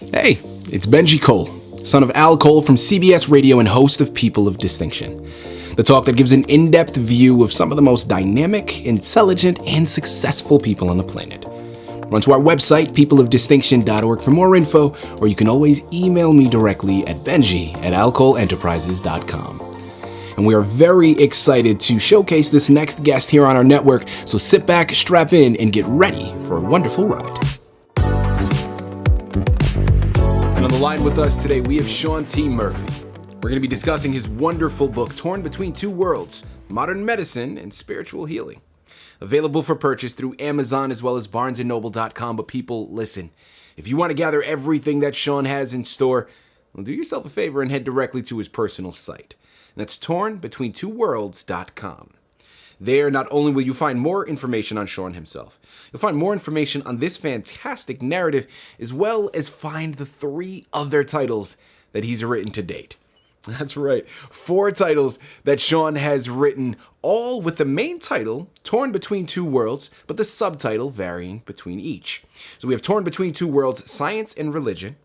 Hey, it's Benji Cole, son of Al Cole from CBS Radio and host of People of Distinction, the talk that gives an in-depth view of some of the most dynamic, intelligent, and successful people on the planet. Run to our website, peopleofdistinction.org for more info, or you can always email me directly at benji@alcoleenterprises.com. And we are very excited to showcase this next guest here on our network, so sit back, strap in, and get ready for a wonderful ride. And on the line with us today, we have Shawn T Murphy. We're going to be discussing his wonderful book, Torn Between Two Worlds, Modern Medicine and Spiritual Healing. Available for purchase through Amazon as well as barnesandnoble.com. But people, listen, if you want to gather everything that Shawn has in store, well, do yourself a favor and head directly to his personal site. And that's tornbetweentwoworlds.com. There, not only will you find more information on Shawn himself, you'll find more information on this fantastic narrative, as well as find the 3 other titles that he's written to date. That's right, 4 titles that Shawn has written, all with the main title, Torn Between Two Worlds, but the subtitle varying between each. So we have Torn Between Two Worlds, Science and Religion.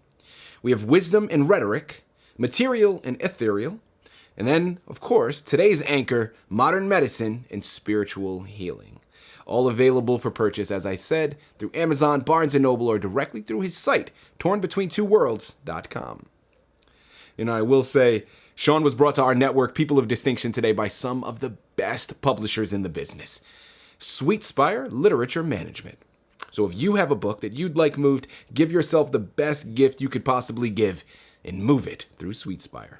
We have Wisdom and Rhetoric, Material and Ethereal. And then, of course, today's anchor, Modern Medicine and Spiritual Healing. All available for purchase, as I said, through Amazon, Barnes & Noble, or directly through his site, tornbetweentwoworlds.com. You know, I will say, Shawn was brought to our network, People of Distinction, today by some of the best publishers in the business. Sweetspire Literature Management. So if you have a book that you'd like moved, give yourself the best gift you could possibly give and move it through Sweetspire.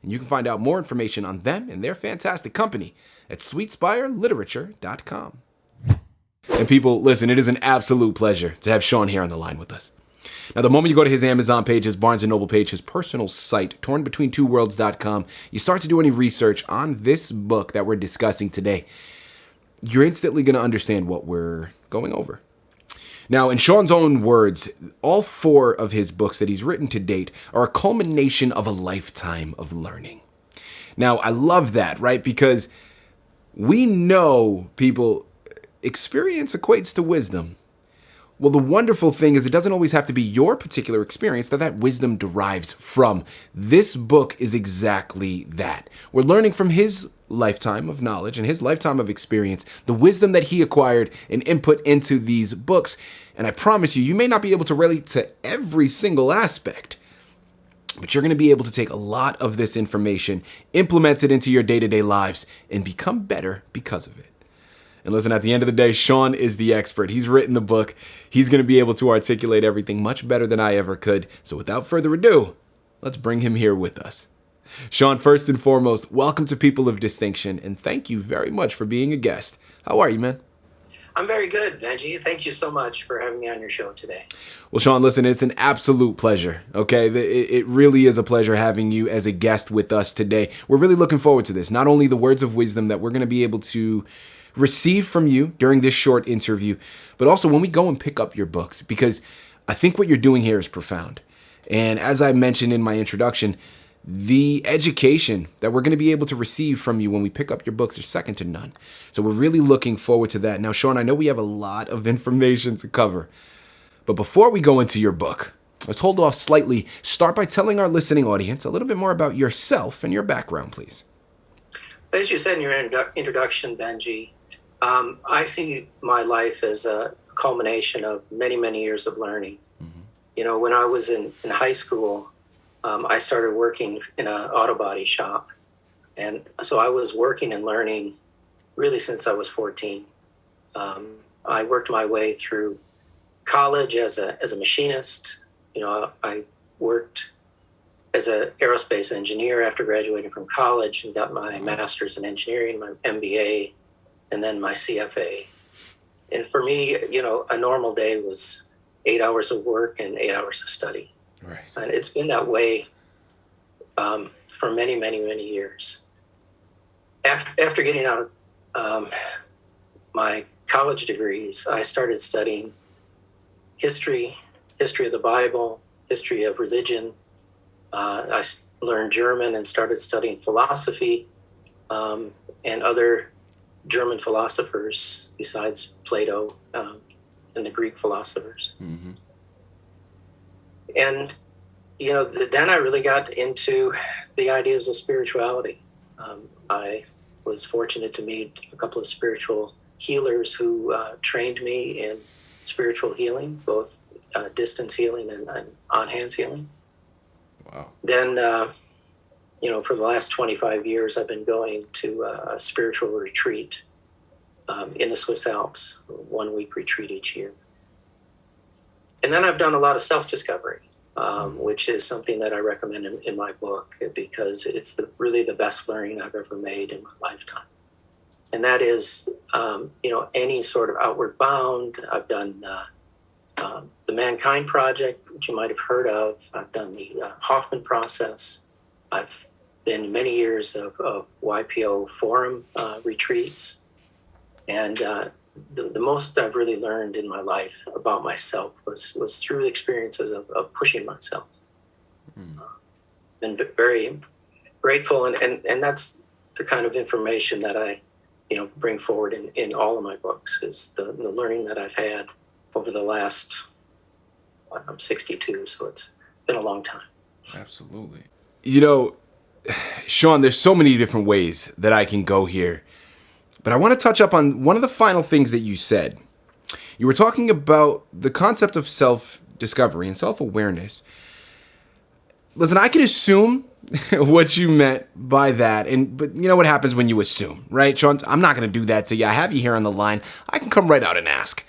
And you can find out more information on them and their fantastic company at sweetspireliterature.com. And people, listen, it is an absolute pleasure to have Shawn here on the line with us. Now, the moment you go to his Amazon page, his Barnes & Noble page, his personal site, tornbetweentwoworlds.com, you start to do any research on this book that we're discussing today, you're instantly going to understand what we're going over. Now, in Shawn's own words, all 4 of his books that he's written to date are a culmination of a lifetime of learning. Now, I love that, right? Because we know, people, experience equates to wisdom. Well, the wonderful thing is it doesn't always have to be your particular experience that wisdom derives from. This book is exactly that. We're learning from his lifetime of knowledge and his lifetime of experience, the wisdom that he acquired and input into these books. And I promise you, you may not be able to relate to every single aspect, but you're going to be able to take a lot of this information, implement it into your day-to-day lives, and become better because of it. And listen, at the end of the day, Shawn is the expert. He's written the book. He's going to be able to articulate everything much better than I ever could. So without further ado, let's bring him here with us. Shawn, first and foremost, welcome to People of Distinction, and thank you very much for being a guest. How are you, man? I'm very good, Benji. Thank you so much for having me on your show today. Well, Shawn, listen, it's an absolute pleasure, okay? It really is a pleasure having you as a guest with us today. We're really looking forward to this. Not only the words of wisdom that we're going to be able to receive from you during this short interview, but also when we go and pick up your books, because I think what you're doing here is profound. And as I mentioned in my introduction, the education that we're going to be able to receive from you when we pick up your books are second to none. So we're really looking forward to that. Now, Shawn, I know we have a lot of information to cover, but before we go into your book, let's hold off slightly. Start by telling our listening audience a little bit more about yourself and your background, please. As you said in your introduction, Benji, I see my life as a culmination of many, many years of learning. Mm-hmm. You know, when I was in high school, I started working in an auto body shop. And so I was working and learning really since I was 14. I worked my way through college as a machinist. You know, I worked as an aerospace engineer after graduating from college and got my master's in engineering, my MBA, and then my CFA. And for me, you know, a normal day was 8 hours of work and 8 hours of study. Right. And it's been that way for many, many, many years. After getting out of my college degrees, I started studying history of the Bible, history of religion. I learned German and started studying philosophy and other German philosophers besides Plato and the Greek philosophers. Mm-hmm. And, then I really got into the ideas of spirituality. I was fortunate to meet a couple of spiritual healers who trained me in spiritual healing, both distance healing and on-hands healing. Wow. Then, for the last 25 years, I've been going to a spiritual retreat in the Swiss Alps, a 1-week retreat each year. And then I've done a lot of self-discovery, which is something that I recommend in my book, because it's really the best learning I've ever made in my lifetime. And that is, any sort of outward bound. I've done the Mankind Project, which you might have heard of. I've done the Hoffman process. I've been many years of YPO forum retreats. And the most I've really learned in my life about myself was through the experiences of pushing myself. Been very grateful, and that's the kind of information that I bring forward in all of my books, is the learning that I've had over the last, I'm 62, so it's been a long time. Absolutely. Shawn, there's so many different ways that I can go here, but I want to touch up on one of the final things that you said. You were talking about the concept of self-discovery and self-awareness. Listen, I can assume what you meant by that, but you know what happens when you assume, right, Shawn? I'm not going to do that to you. I have you here on the line. I can come right out and ask.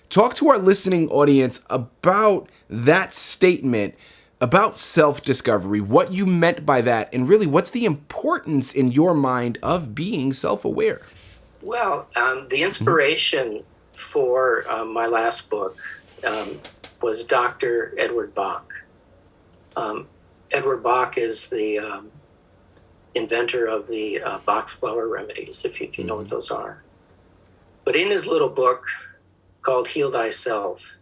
Talk to our listening audience about that statement about self-discovery, what you meant by that, and really what's the importance in your mind of being self-aware? Well, the inspiration for my last book was Dr. Edward Bach. Edward Bach is the inventor of the Bach flower remedies, if you know what those are. But in his little book called Heal Thyself,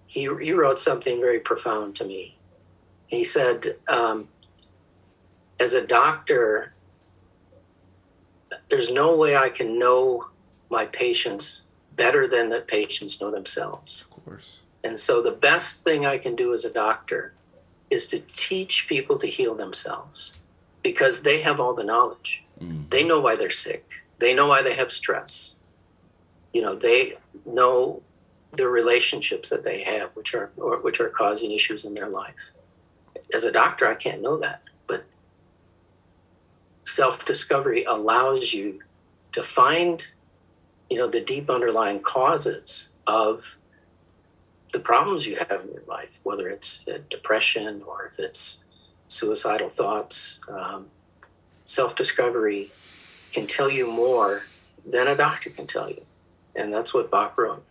he wrote something very profound to me. He said, as a doctor, there's no way I can know my patients better than the patients know themselves. Of course. And so the best thing I can do as a doctor is to teach people to heal themselves, because they have all the knowledge. They know why they're sick. They know why they have stress. They know the relationships that they have, which are causing issues in their life. As a doctor, I can't know that, but self-discovery allows you to find, the deep underlying causes of the problems you have in your life, whether it's depression or if it's suicidal thoughts. Self-discovery can tell you more than a doctor can tell you. And that's what Bach wrote.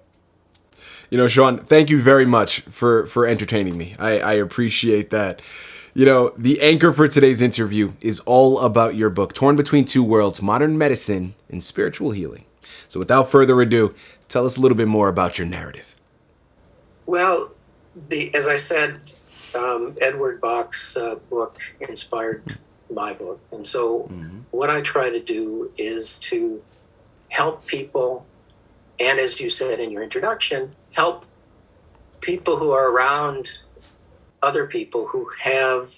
Shawn, thank you very much for entertaining me. I appreciate that. The anchor for today's interview is all about your book, Torn Between Two Worlds, Modern Medicine and Spiritual Healing. So without further ado, tell us a little bit more about your narrative. Well, as I said, Edward Bach's book inspired my book. And so what I try to do is to help people, and as you said in your introduction, help people who are around other people who have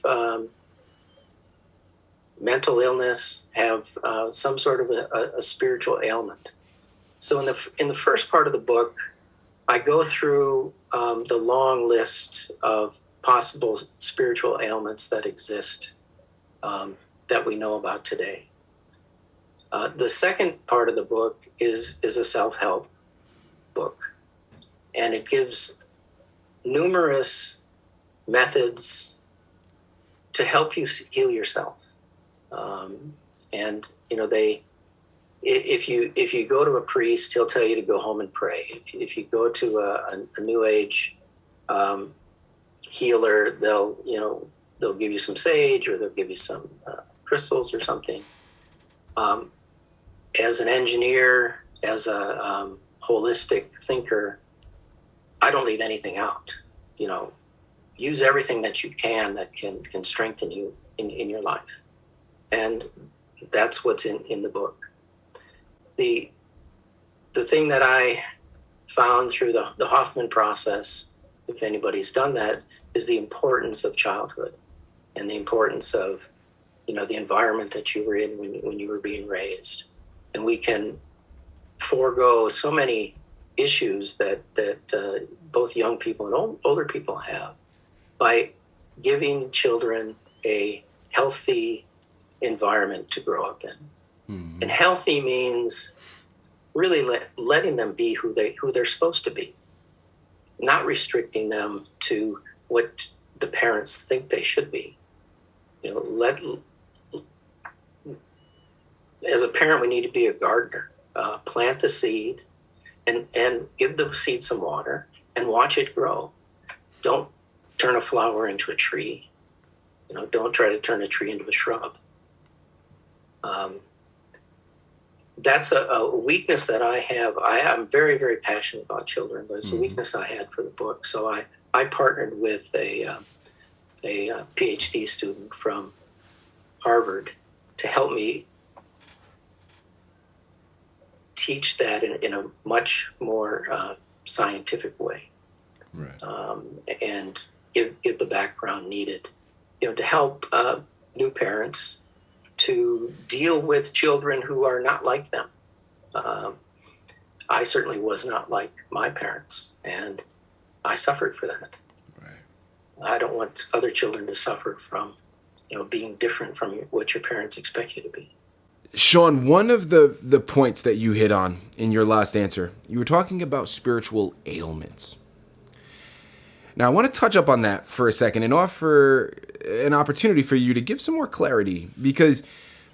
mental illness, have some sort of a spiritual ailment. So in the first part of the book, I go through the long list of possible spiritual ailments that exist that we know about today. The second part of the book is a self-help book, and it gives numerous methods to help you heal yourself. If you go to a priest, he'll tell you to go home and pray. If you go to a new age healer, they'll give you some sage, or they'll give you some crystals or something. As an engineer, as a holistic thinker, I don't leave anything out. Use everything that you can that can strengthen you in your life. And that's what's in the book. The thing that I found through the Hoffman process, if anybody's done that, is the importance of childhood and the importance of, the environment that you were in when you were being raised. And we can forego so many issues that both young people and older people have by giving children a healthy environment to grow up in. Mm-hmm. And healthy means really letting them be who they're supposed to be, not restricting them to what the parents think they should be. As a parent, we need to be a gardener. Plant the seed and give the seed some water and watch it grow. Don't turn a flower into a tree. Don't try to turn a tree into a shrub. That's a weakness that I have. I'm very, very passionate about children, but it's a weakness I had for the book. So I partnered with a PhD student from Harvard to help me teach that in a much more scientific way, right. And give the background needed, to help new parents to deal with children who are not like them. I certainly was not like my parents, and I suffered for that. Right. I don't want other children to suffer from, being different from what your parents expect you to be. Shawn, one of the points that you hit on in your last answer, you were talking about spiritual ailments. Now, I want to touch up on that for a second and offer an opportunity for you to give some more clarity, because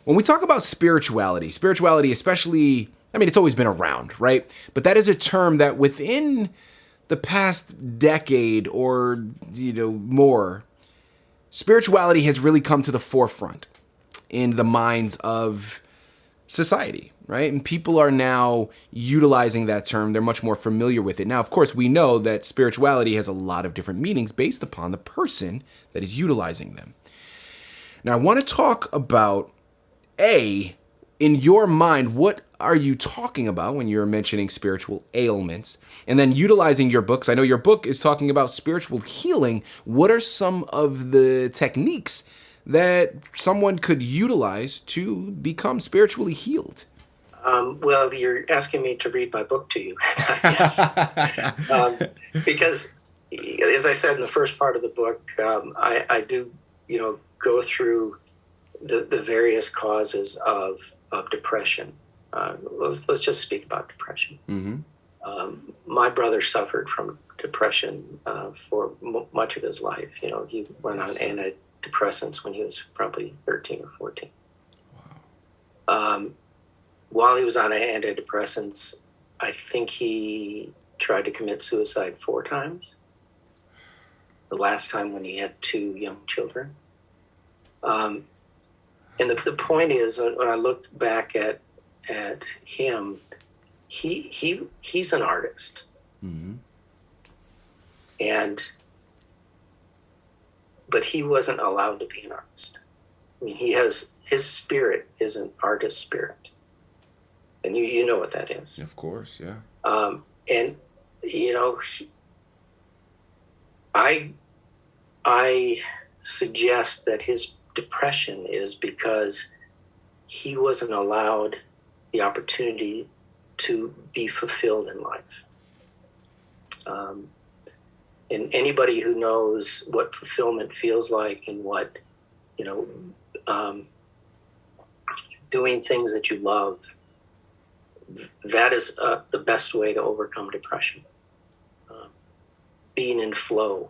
when we talk about spirituality especially, it's always been around, right? But that is a term that within the past decade or, more, spirituality has really come to the forefront in the minds of society, right? And people are now utilizing that term. They're much more familiar with it. Now, of course, we know that spirituality has a lot of different meanings based upon the person that is utilizing them. Now, I want to talk about, in your mind, what are you talking about when you're mentioning spiritual ailments? And then utilizing your books. I know your book is talking about spiritual healing. What are some of the techniques that someone could utilize to become spiritually healed? Well, you're asking me to read my book to you, I guess. Because, as I said in the first part of the book, I do, go through the various causes of depression. Let's just speak about depression. Mm-hmm. My brother suffered from depression for much of his life. He went on antidepressants when he was probably 13 or 14. Wow. While he was on antidepressants, I think he tried to commit suicide 4 times. The last time when he had 2 young children. And the point is, when I look back at him, he's an artist. Mm-hmm. But he wasn't allowed to be an artist. His spirit is an artist spirit. And you know what that is. Of course, yeah. And, I suggest that his depression is because he wasn't allowed the opportunity to be fulfilled in life. And anybody who knows what fulfillment feels like and what, doing things that you love, that is the best way to overcome depression. Being in flow.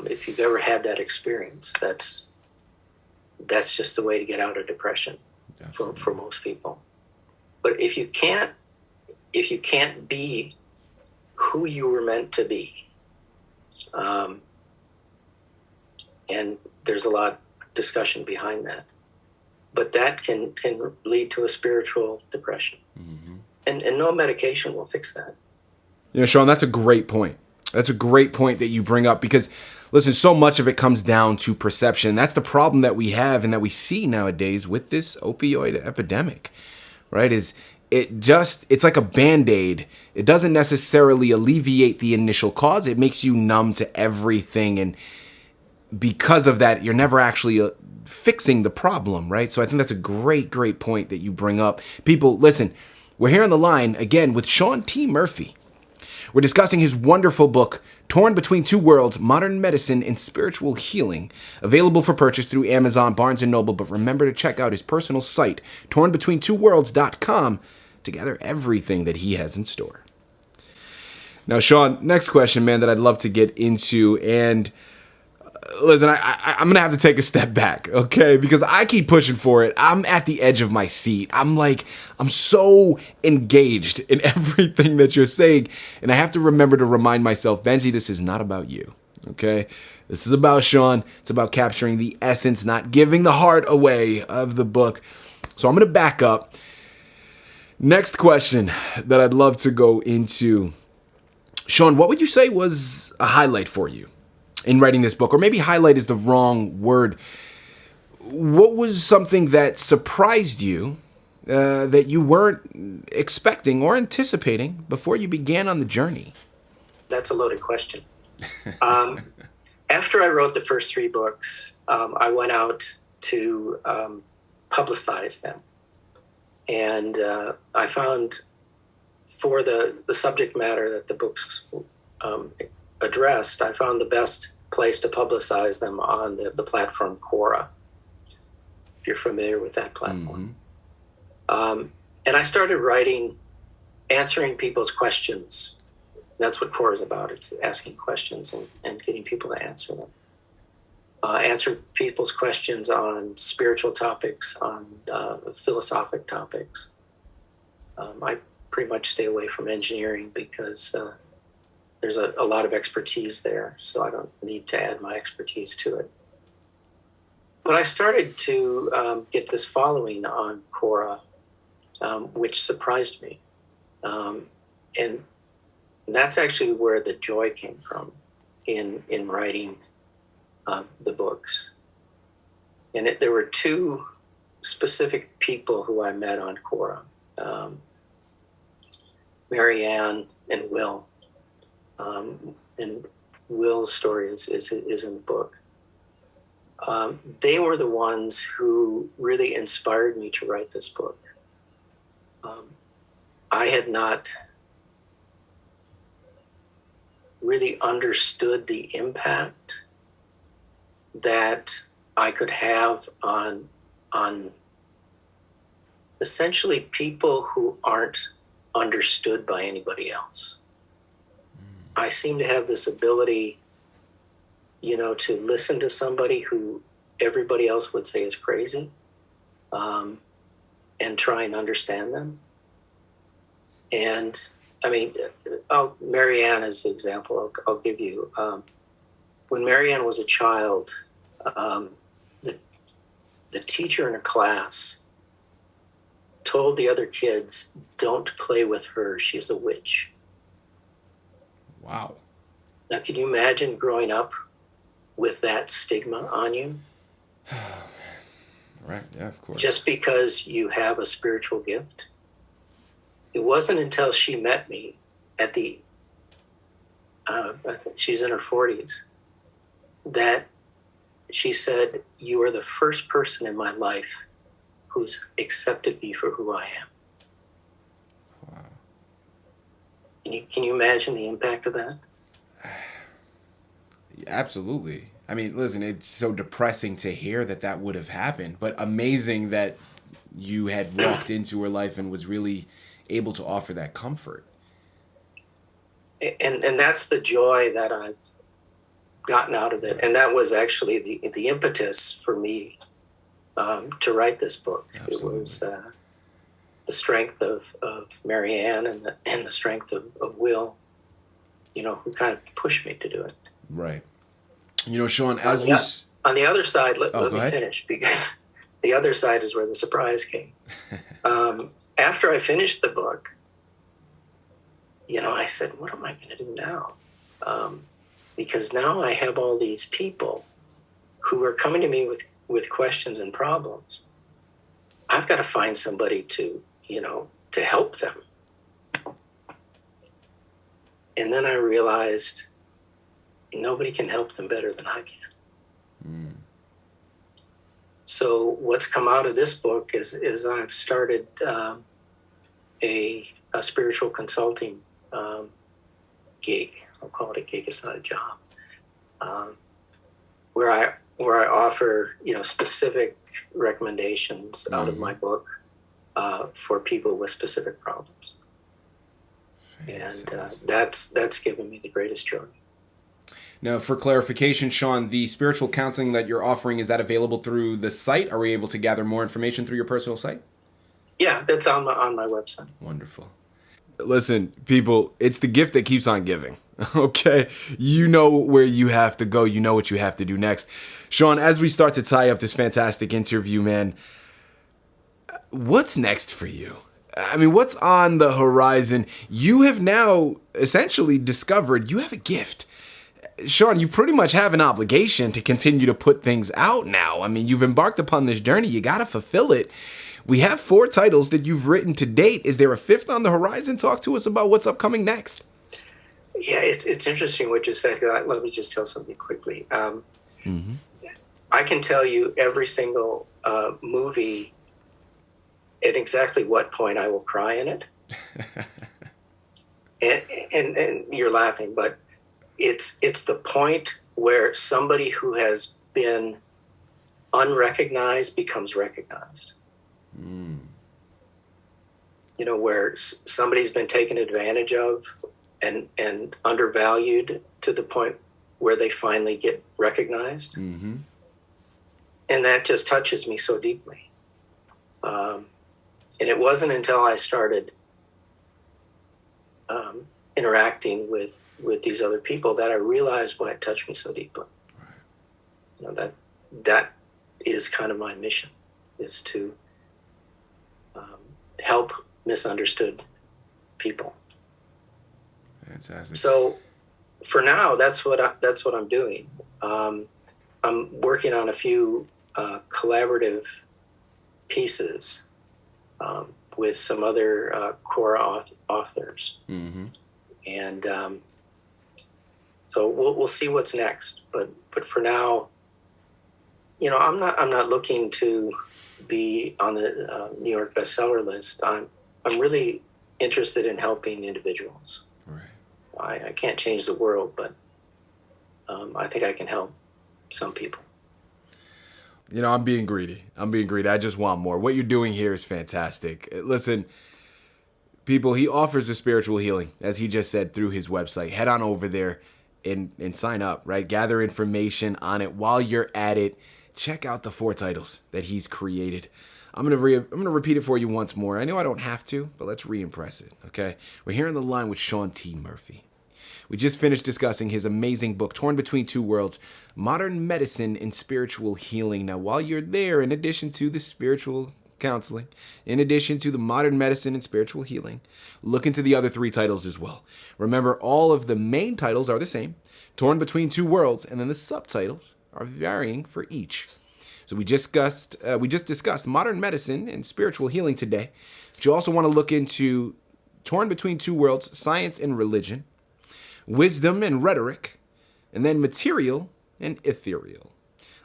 If you've ever had that experience, that's just the way to get out of depression for most people. But if you can't be who you were meant to be, and there's a lot of discussion behind that, but that can lead to a spiritual depression. Mm-hmm. And no medication will fix that. Shawn, that's a great point. That's a great point that you bring up, because listen, so much of it comes down to perception. That's the problem that we have and that we see nowadays with this opioid epidemic, right? Is it's like a Band-Aid. It doesn't necessarily alleviate the initial cause. It makes you numb to everything. And because of that, you're never actually fixing the problem, right? So I think that's a great, great point that you bring up. People, listen, we're here on the line again with Shawn T Murphy. We're discussing his wonderful book, Torn Between Two Worlds, Modern Medicine and Spiritual Healing, available for purchase through Amazon, Barnes & Noble, but remember to check out his personal site, tornbetweentwoworlds.com, to gather everything that he has in store. Now, Shawn, next question, man, that I'd love to get into, and listen, I'm going to have to take a step back, okay? Because I keep pushing for it. I'm at the edge of my seat. I'm so engaged in everything that you're saying. And I have to remember to remind myself, Benji, this is not about you, okay? This is about Shawn. It's about capturing the essence, not giving the heart away of the book. So I'm going to back up. Next question that I'd love to go into. Shawn, what would you say was a highlight for you in writing this book? Or maybe highlight is the wrong word. What was something that surprised you that you weren't expecting or anticipating before you began on the journey? That's a loaded question. After I wrote the first 3 books, I went out to publicize them. And I found for the subject matter that the books addressed, I found the best place to publicize them on the platform Quora, if you're familiar with that platform. Mm-hmm. And I started writing, answering people's questions. That's what Quora is about. It's asking questions and getting people to answer them. Answer people's questions on spiritual topics, on philosophic topics. I pretty much stay away from engineering because there's a lot of expertise there, so I don't need to add my expertise to it. But I started to get this following on Quora, which surprised me. And that's actually where the joy came from in writing the books. And there were 2 specific people who I met on Quora, Marianne and Will. And Will's story is in the book. They were the ones who really inspired me to write this book. I had not really understood the impact that I could have on essentially people who aren't understood by anybody else. I seem to have this ability, to listen to somebody who everybody else would say is crazy, and try and understand them. And I mean, Marianne is the example I'll give you. When Marianne was a child, the teacher in her class told the other kids, "Don't play with her, she's a witch." Wow. Now, can you imagine growing up with that stigma on you? Right, yeah, of course. Just because you have a spiritual gift? It wasn't until she met me at I think she's in her 40s, that she said, "You are the first person in my life who's accepted me for who I am." Wow. Can you imagine the impact of that? Absolutely. I mean, listen, it's so depressing to hear that would have happened, but amazing that you had walked into her life and was really able to offer that comfort. And that's the joy that I've gotten out of it. And that was actually the impetus for me to write this book. Absolutely. It was the strength of Marianne and the strength of Will, who kind of pushed me to do it. Right. Shawn, on the other side, let me ahead. finish, because the other side is where the surprise came. After I finished the book, I said, what am I going to do now? Because now I have all these people who are coming to me with questions and problems. I've got to find somebody to, to help them. And then I realized nobody can help them better than I can. Mm. So what's come out of this book is I've started a spiritual consulting gig. I'll call it a gig. It's not a job. Where I offer specific recommendations out of my book for people with specific problems. And that's given me the greatest joy. Now, for clarification, Shawn, the spiritual counseling that you're offering, is that available through the site? Are we able to gather more information through your personal site? Yeah, that's on my website. Wonderful. Listen, people, it's the gift that keeps on giving. Okay? You know where you have to go. You know what you have to do next. Shawn, as we start to tie up this fantastic interview, man, what's next for you? I mean, what's on the horizon? You have now essentially discovered you have a gift. Shawn, you pretty much have an obligation to continue to put things out now. I mean, you've embarked upon this journey. You got to fulfill it. We have 4 titles that you've written to date. Is there a 5th on the horizon? Talk to us about what's upcoming next. Yeah, it's interesting what you said. Let me just tell something quickly. I can tell you every single movie at exactly what point I will cry in it. and you're laughing, but it's the point where somebody who has been unrecognized becomes recognized. Where somebody's been taken advantage of and undervalued to the point where they finally get recognized. And that just touches me so deeply. And it wasn't until I started interacting with these other people that I realized why it touched me so deeply. Right. That is kind of my mission, is to help misunderstood people. Fantastic. So for now, that's what I'm doing. I'm working on a few collaborative pieces with some other core authors, and so we'll see what's next. But for now, I'm not looking to be on the New York bestseller list. I'm really interested in helping individuals. Right. I can't change the world, but I think I can help some people. I'm being greedy. I just want more. What you're doing here is fantastic. Listen, people, he offers a spiritual healing, as he just said, through his website. Head on over there and sign up, right? Gather information on it. While you're at it, check out the 4 titles that he's created. I'm gonna repeat it for you once more. I know I don't have to, but let's re-impress it, okay? We're here on the line with Shawn T Murphy. We just finished discussing his amazing book, Torn Between Two Worlds, Modern Medicine and Spiritual Healing. Now, while you're there, in addition to the spiritual counseling, in addition to the modern medicine and spiritual healing, look into the other 3 titles as well. Remember, all of the main titles are the same, Torn Between Two Worlds, and then the subtitles are varying for each. So we just discussed modern medicine and spiritual healing today. But you also want to look into Torn Between Two Worlds, Science and Religion, Wisdom and Rhetoric, and then Material and Ethereal.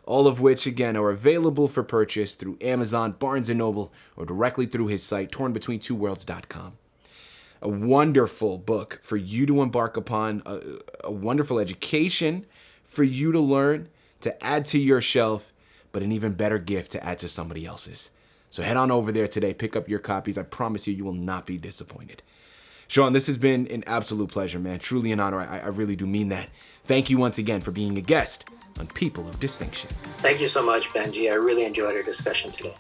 All of which, again, are available for purchase through Amazon, Barnes & Noble, or directly through his site, tornbetweentwoworlds.com. A wonderful book for you to embark upon, a wonderful education for you to learn, to add to your shelf, but an even better gift to add to somebody else's. So head on over there today, pick up your copies. I promise you will not be disappointed. Shawn, this has been an absolute pleasure, man. Truly an honor. I really do mean that. Thank you once again for being a guest on People of Distinction. Thank you so much, Benji. I really enjoyed our discussion today.